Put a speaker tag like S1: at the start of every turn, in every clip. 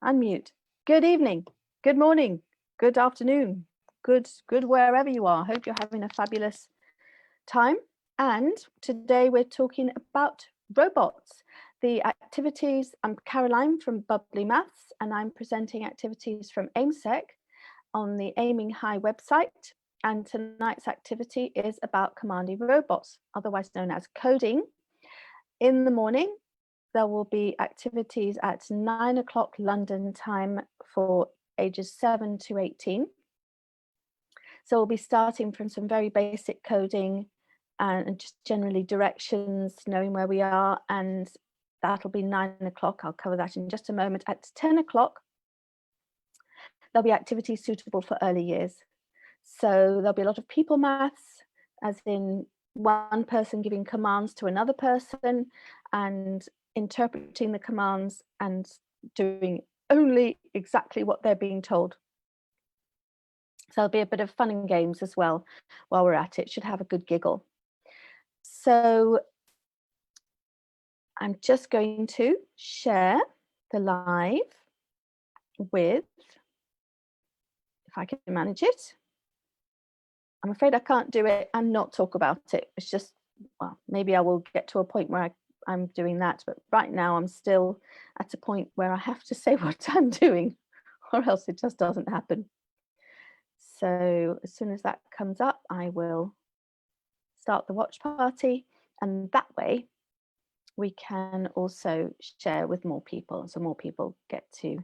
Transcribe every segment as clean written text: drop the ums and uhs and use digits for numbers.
S1: Unmute. Good evening, good morning, good afternoon, good wherever you are. Hope you're having a fabulous time. And today we're talking about robots, the activities. I'm Caroline from Bubbly Maths, and I'm presenting activities from AIMSEC on the Aiming High website. And tonight's activity is about commanding robots, otherwise known as coding. In the morning, there will be activities at 9 o'clock London time for ages 7 to 18. So we'll be starting from some very basic coding and just generally directions, knowing where we are, and that'll be 9 o'clock. I'll cover that in just a moment. At 10 o'clock, there'll be activities suitable for early years. So there'll be a lot of people maths, as in one person giving commands to another person and interpreting the commands and doing only exactly what they're being told. So there'll be a bit of fun and games as well while we're at it. Should have a good giggle. So I'm just going to share the live with, if I can manage it. I'm afraid I can't do it and not talk about it. It's just, well, maybe I will get to a point where I'm doing that, but right now I'm still at a point where I have to say what I'm doing, or else it just doesn't happen. So as soon as that comes up, I will start the watch party, and that way we can also share with more people, so more people get to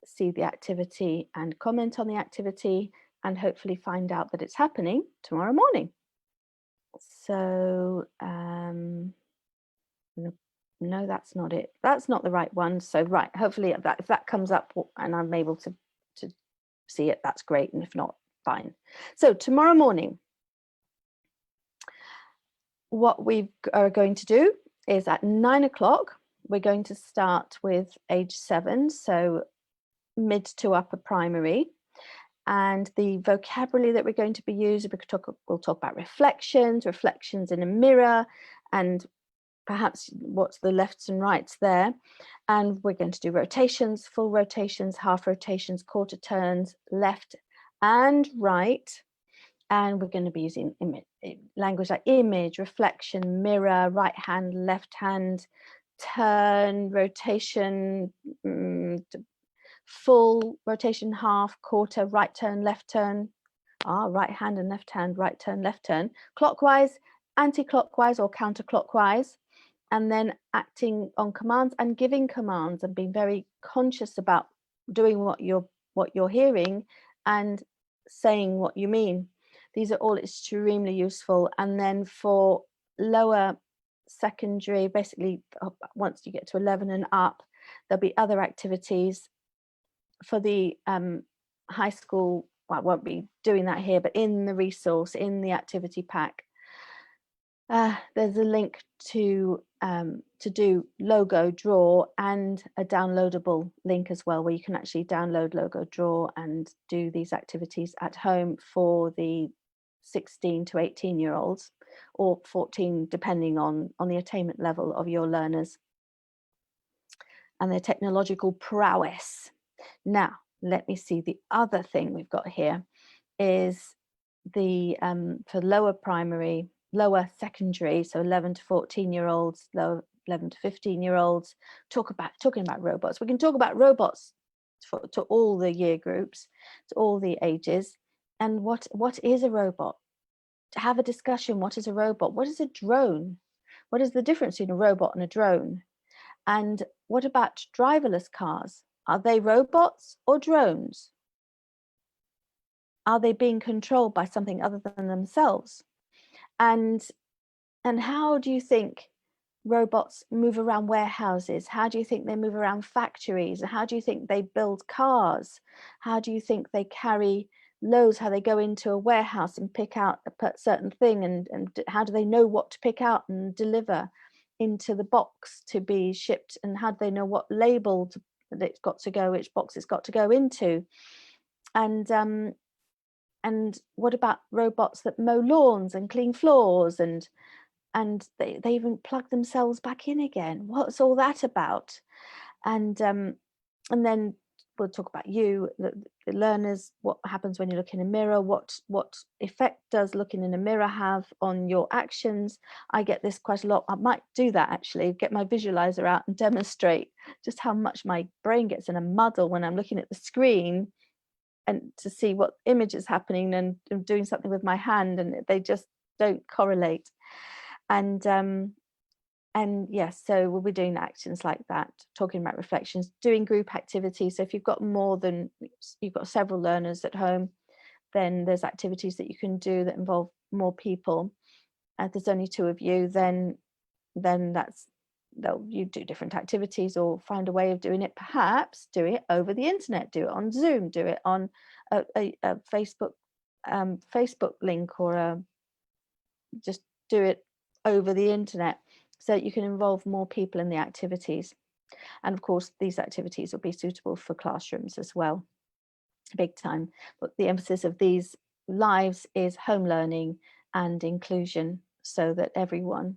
S1: see the activity and comment on the activity and hopefully find out that it's happening tomorrow morning. So no, that's not it. That's not the right one. So right, hopefully if that comes up and I'm able to see it, that's great. And if not, fine. So tomorrow morning, what we are going to do is at 9 o'clock, we're going to start with age 7, so mid to upper primary. And the vocabulary that we're going to be using, we'll talk about reflections in a mirror, and perhaps what's the lefts and rights there. And we're going to do rotations, full rotations, half rotations, quarter turns, left and right. And we're going to be using language like image, reflection, mirror, right hand, left hand, turn, rotation, full rotation, half, quarter, right turn, left turn, right hand and left hand, right turn, left turn, clockwise, anti-clockwise or counterclockwise, and then acting on commands and giving commands and being very conscious about doing what you're hearing and saying what you mean. These are all extremely useful. And then for lower secondary, basically once you get to 11 and up, there'll be other activities. For the high school, well, I won't be doing that here, but in the resource, in the activity pack, there's a link to do logo draw and a downloadable link as well, where you can actually download logo draw and do these activities at home for the 16 to 18-year-olds, or 14, depending on the attainment level of your learners and their technological prowess. Now, let me see, the other thing we've got here is the for lower primary, lower secondary, so 11 to 14-year-olds, 11 to 15-year-olds, talking about robots. We can talk about robots to all the year groups, to all the ages. And what is a robot? To have a discussion, what is a robot? What is a drone? What is the difference between a robot and a drone? And what about driverless cars? Are they robots or drones? Are they being controlled by something other than themselves? And how do you think robots move around warehouses? How do you think they move around factories? How do you think they build cars? How do you think they carry loads? How they go into a warehouse and pick out a certain thing? And how do they know what to pick out and deliver into the box to be shipped? And how do they know what label that it's got to go, which box it's got to go into? And what about robots that mow lawns and clean floors, and they even plug themselves back in again? What's all that about? And And then we'll talk about you, the learners, what happens when you look in a mirror, what effect does looking in a mirror have on your actions. I get this quite a lot. I might do that actually, get my visualizer out and demonstrate just how much my brain gets in a muddle when I'm looking at the screen and to see what image is happening and doing something with my hand, and they just don't correlate. And yes, so we'll be doing actions like that, talking about reflections, doing group activities. So if you've got several learners at home, then there's activities that you can do that involve more people. If there's only 2 of you, then you do different activities, or find a way of doing it. Perhaps do it over the internet, do it on Zoom, do it on a Facebook link, or just do it over the internet, so you can involve more people in the activities. And of course, these activities will be suitable for classrooms as well, big time. But the emphasis of these lives is home learning and inclusion, so that everyone,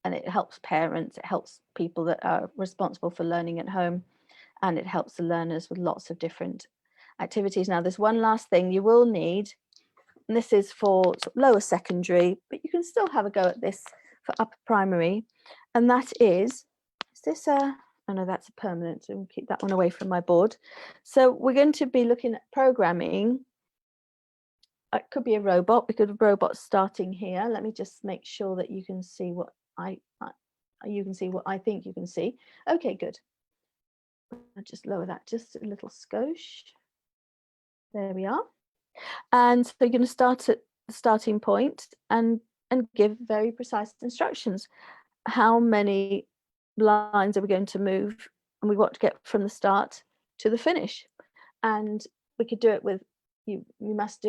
S1: and it helps parents, it helps people that are responsible for learning at home, and it helps the learners with lots of different activities. Now, there's one last thing you will need, and this is for sort of lower secondary, but you can still have a go at this for upper primary, and that is this oh no, that's a permanent, so we'll keep that one away from my board. So we're going to be looking at programming. It could be a robot, because a robot's starting here. Let me just make sure that you can see what you can see what I think you can see. Okay, good. I'll just lower that just a little skosh. There we are. And so you're going to start at the starting point and give very precise instructions. How many lines are we going to move, and we want to get from the start to the finish? And we could do it with you must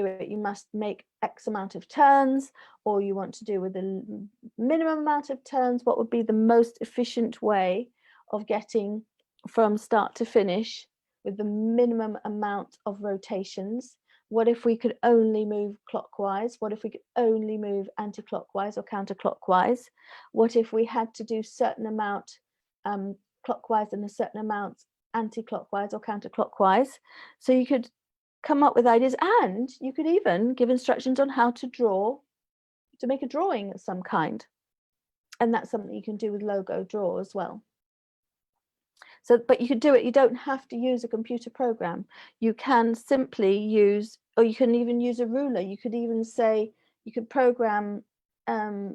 S1: make X amount of turns, or you want to do with a minimum amount of turns. What would be the most efficient way of getting from start to finish with the minimum amount of rotations? What if we could only move clockwise? What if we could only move anti-clockwise or counterclockwise? What if we had to do certain amount clockwise and a certain amount anti-clockwise or counterclockwise? So you could come up with ideas, and you could even give instructions on how to make a drawing of some kind. And that's something you can do with Logo Draw as well. So, but you could do it, you don't have to use a computer program. You can simply use, or you can even use a ruler. You could even say, you could program, my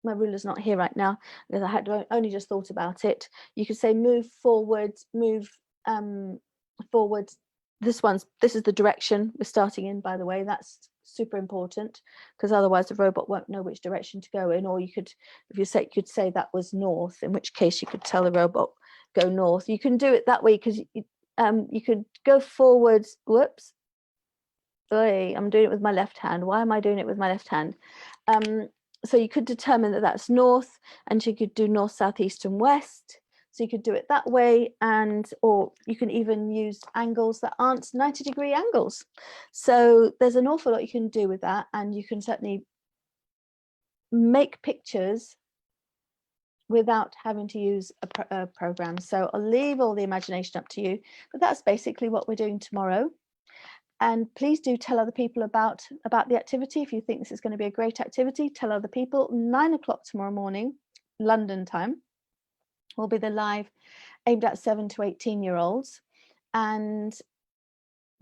S1: ruler's not here right now, because I had only just thought about it. You could say move forward, forward. This is the direction we're starting in, by the way. That's super important, because otherwise the robot won't know which direction to go in. Or you could, if you could say that was north, in which case you could tell the robot go north. You can do it that way, because you could go forward. Whoops, I'm doing it with my left hand. Why am I doing it with my left hand? So you could determine that that's north, and you could do north, south, east and west. So you could do it that way, or you can even use angles that aren't 90-degree angles. So there's an awful lot you can do with that, and you can certainly make pictures without having to use a program. So I'll leave all the imagination up to you, but that's basically what we're doing tomorrow. And please do tell other people about the activity. If you think this is going to be a great activity, tell other people. 9 o'clock tomorrow morning, London time, will be the live aimed at 7 to 18-year-olds. And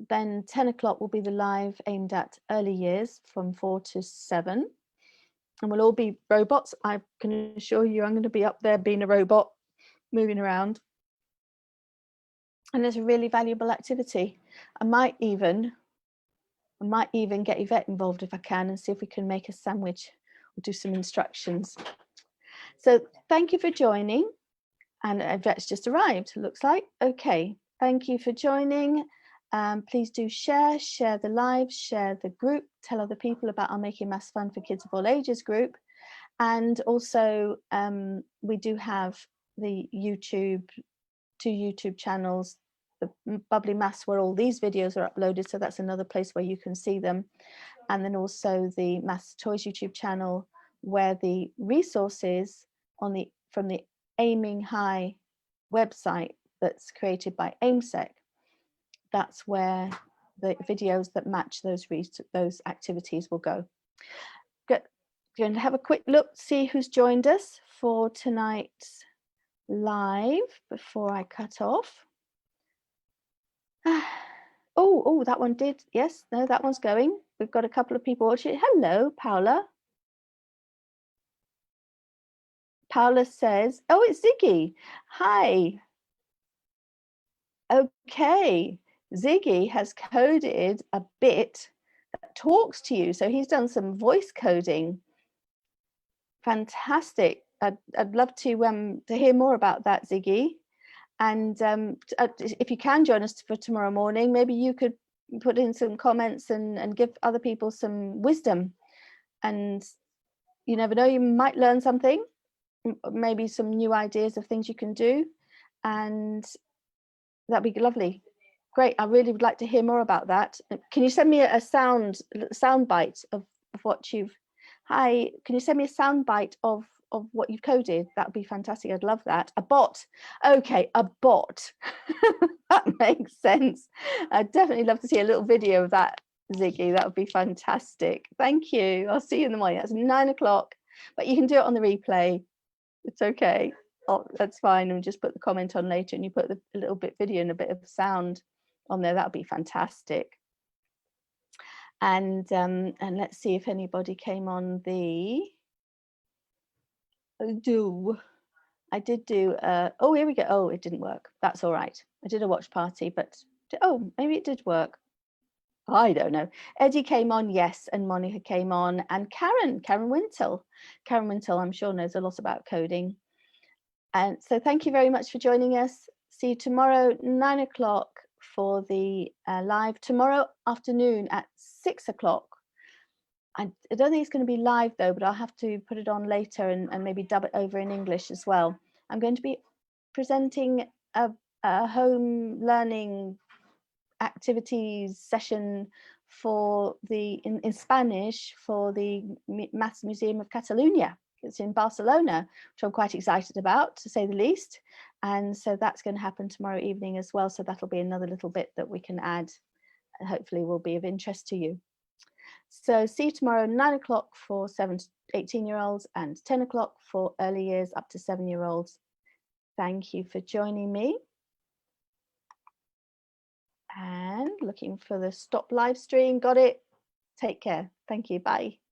S1: then 10 o'clock will be the live aimed at early years from 4 to 7. And we'll all be robots. I can assure you I'm going to be up there being a robot, moving around. And it's a really valuable activity. I might even get Yvette involved if I can, and see if we can make a sandwich or do some instructions. So thank you for joining. And Yvette's just arrived, it looks like. Okay, thank you for joining. Please do share the live, share the group, tell other people about our Making Maths Fun for Kids of All Ages group. And also we do have the two YouTube channels, the Bubbly Maths, where all these videos are uploaded, so that's another place where you can see them. And then also the Maths Toys YouTube channel, where the resources from the Aiming High website that's created by AIMSEC. That's where the videos that match those activities will go. Good. Going to have a quick look, see who's joined us for tonight's live before I cut off. Oh, that one did. Yes, no, that one's going. We've got a couple of people watching. Hello, Paula. Paula says, oh, it's Ziggy. Hi. Okay. Ziggy has coded a bit that talks to you. So he's done some voice coding. Fantastic. I'd love to hear more about that, Ziggy. And if you can join us for tomorrow morning, maybe you could put in some comments and give other people some wisdom. And you never know, you might learn something, maybe some new ideas of things you can do. And that'd be lovely. Great. I really would like to hear more about that. Can you send me a sound bite of what you've... Hi, can you send me a sound bite of what you've coded? That would be fantastic. I'd love that. A bot. Okay, a bot. That makes sense. I'd definitely love to see a little video of that, Ziggy. That would be fantastic. Thank you. I'll see you in the morning. That's 9 o'clock, but you can do it on the replay. It's okay. Oh, that's fine. And just put the comment on later, and you put a little bit video and a bit of sound on there. That would be fantastic. And let's see if anybody came on the I did do oh, here we go. Oh, it didn't work. That's all right. I did a watch party, but oh, maybe it did work. I don't know. Eddie came on, yes, and Monica came on, and Karen Wintle. Karen Wintle, I'm sure, knows a lot about coding. And so thank you very much for joining us. See you tomorrow, 9 o'clock for the live. Tomorrow afternoon at 6 o'clock. I don't think it's going to be live though, but I'll have to put it on later and maybe dub it over in English as well. I'm going to be presenting a home learning activities session for in Spanish for the Maths Museum of Catalonia. It's in Barcelona, which I'm quite excited about, to say the least. And so that's going to happen tomorrow evening as well. So that'll be another little bit that we can add and hopefully will be of interest to you. So see you tomorrow, 9 o'clock for 7 to 18-year-olds and 10 o'clock for early years up to 7-year-olds. Thank you for joining me. And looking for the stop live stream. Got it. Take care. Thank you. Bye.